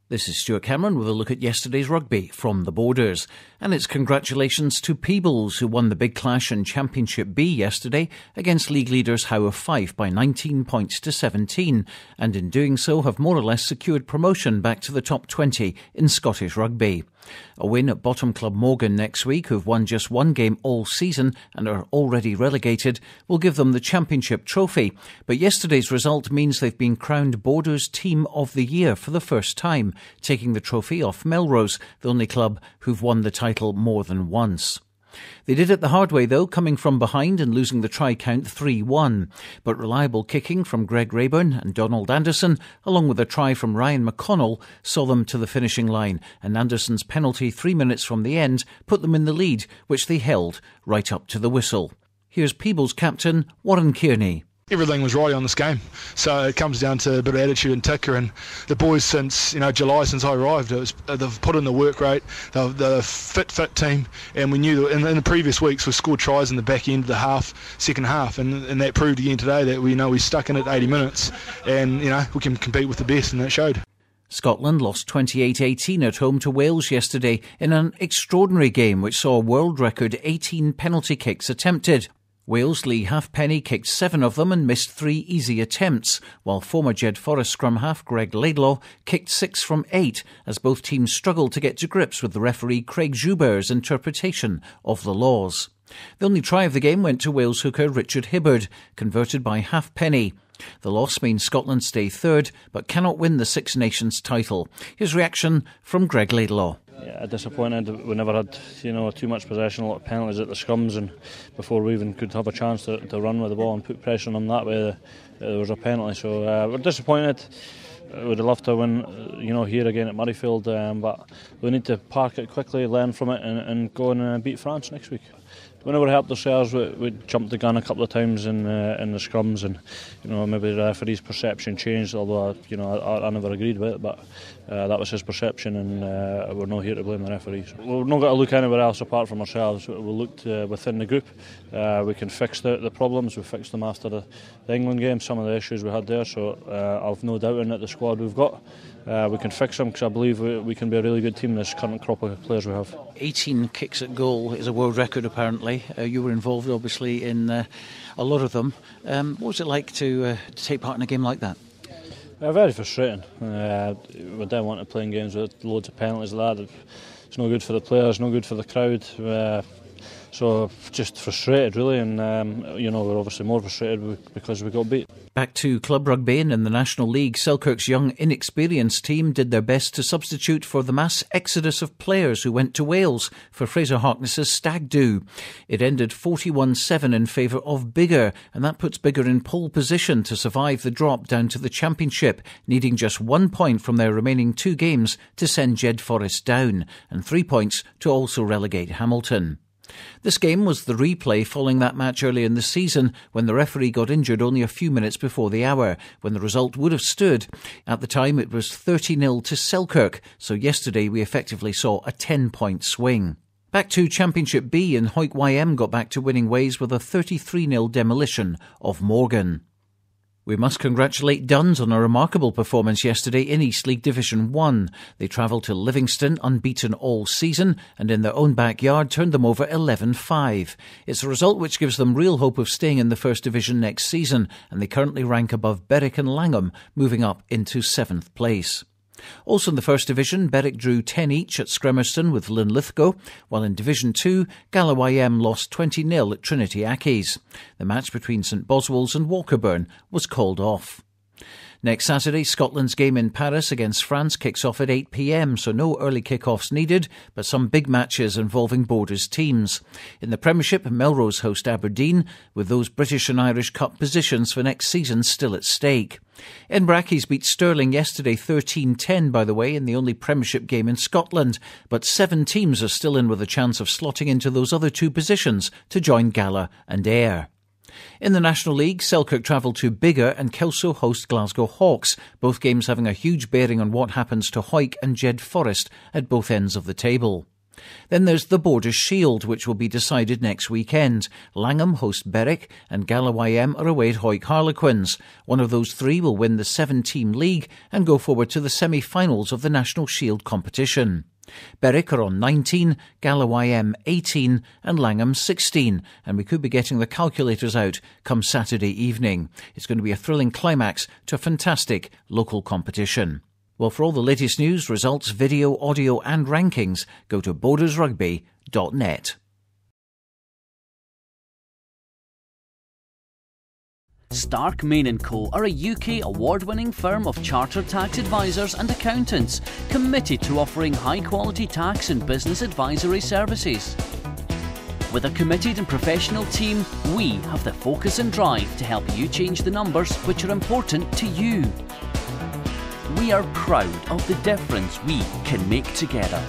This is Stuart Cameron with a look at yesterday's rugby from the Borders. And it's congratulations to Peebles, who won the Big Clash in Championship B yesterday against league leaders Howe of Fife by 19 points to 17, and in doing so have more or less secured promotion back to the top 20 in Scottish rugby. A win at bottom club Morgan next week, who've won just one game all season and are already relegated, will give them the championship trophy. But yesterday's result means they've been crowned Borders Team of the Year for the first time, taking the trophy off Melrose, the only club who've won the title more than once. They did it the hard way though, coming from behind and losing the try count 3-1. But reliable kicking from Greg Rayburn and Donald Anderson, along with a try from Ryan McConnell, saw them to the finishing line, and Anderson's penalty 3 minutes from the end put them in the lead, which they held right up to the whistle. Here's Peebles captain Warren Kearney. Everything was right on this game, so it comes down to a bit of attitude and ticker. And the boys, since July, since I arrived, they've put in the work rate. They're a fit team, and we knew that in the previous weeks we scored tries in the back end of the second half, and that proved again today that we stuck in it 80 minutes, and we can compete with the best, and that showed. Scotland lost 28-18 at home to Wales yesterday in an extraordinary game which saw a world record 18 penalty kicks attempted. Wales' Lee Halfpenny kicked 7 of them and missed 3 easy attempts, while former Jed Forest scrum half Greg Laidlaw kicked 6 from 8, as both teams struggled to get to grips with the referee Craig Joubert's interpretation of the laws. The only try of the game went to Wales hooker Richard Hibbard, converted by Halfpenny. The loss means Scotland stay third, but cannot win the Six Nations title. His reaction from Greg Laidlaw. Yeah, disappointed. We never had, too much possession, a lot of penalties at the scrums, and before we even could have a chance to run with the ball and put pressure on them that way, there was a penalty. So we're disappointed. Would have loved to win, here again at Murrayfield, but we need to park it quickly, learn from it, and go and beat France next week. We never helped ourselves. We jumped the gun a couple of times in the scrums, and maybe the referee's perception changed. Although I never agreed with it, but that was his perception, and we're not here to blame the referees. We've not got to look anywhere else apart from ourselves. We looked within the group. We can fix the problems. We fixed them after the England game. Some of the issues we had there, so I've no doubt in it. The squad we've got, we can fix them, because I believe we can be a really good team. This current crop of players we have. 18 kicks at goal is a world record apparently. You were involved obviously in a lot of them. What was it like to take part in a game like that? Very frustrating. We don't want to play in games with loads of penalties like that. It's no good for the players, no good for the crowd. So just frustrated really, and we're obviously more frustrated because we got beat. Back to club rugby, and in the National League, Selkirk's young inexperienced team did their best to substitute for the mass exodus of players who went to Wales for Fraser Harkness's Stag Do. It ended 41-7 in favour of Biggar, and that puts Biggar in pole position to survive the drop down to the Championship, needing just 1 point from their remaining 2 games to send Jed Forest down, and 3 points to also relegate Hamilton. This game was the replay following that match early in the season, when the referee got injured only a few minutes before the hour, when the result would have stood. At the time it was 30-0 to Selkirk, so yesterday we effectively saw a 10-point swing. Back to Championship B, and Hawick YM got back to winning ways with a 33-0 demolition of Morgan. We must congratulate Duns on a remarkable performance yesterday in East League Division 1. They travelled to Livingston unbeaten all season, and in their own backyard turned them over 11-5. It's a result which gives them real hope of staying in the First Division next season, and they currently rank above Berwick and Langham, moving up into 7th place. Also in the First Division, Berwick drew 10 each at Scremerston with Linlithgow, while in Division 2, Gala YM lost 20-0 at Trinity Accies. The match between St Boswell's and Walkerburn was called off. Next Saturday, Scotland's game in Paris against France kicks off at 8 p.m, so no early kick-offs needed, but some big matches involving Borders teams. In the Premiership, Melrose host Aberdeen, with those British and Irish Cup positions for next season still at stake. Inverackies beat Stirling yesterday 13-10, by the way, in the only Premiership game in Scotland, but 7 teams are still in with a chance of slotting into those other 2 positions to join Gala and Ayr. In the National League, Selkirk travel to Biggar and Kelso host Glasgow Hawks, both games having a huge bearing on what happens to Hawick and Jed Forest at both ends of the table. Then there's the Borders Shield, which will be decided next weekend. Langham host Berwick and Galloway are away at Hoyk Harlequins. One of those three will win the 7-team league and go forward to the semi-finals of the National Shield competition. Berwick are on 19, Galloway 18 and Langham 16, and we could be getting the calculators out come Saturday evening. It's going to be a thrilling climax to a fantastic local competition. Well, for all the latest news, results, video, audio and rankings, go to bordersrugby.net. Stark, Main & Co. are a UK award-winning firm of chartered tax advisors and accountants committed to offering high-quality tax and business advisory services. With a committed and professional team, we have the focus and drive to help you change the numbers which are important to you. We are proud of the difference we can make together.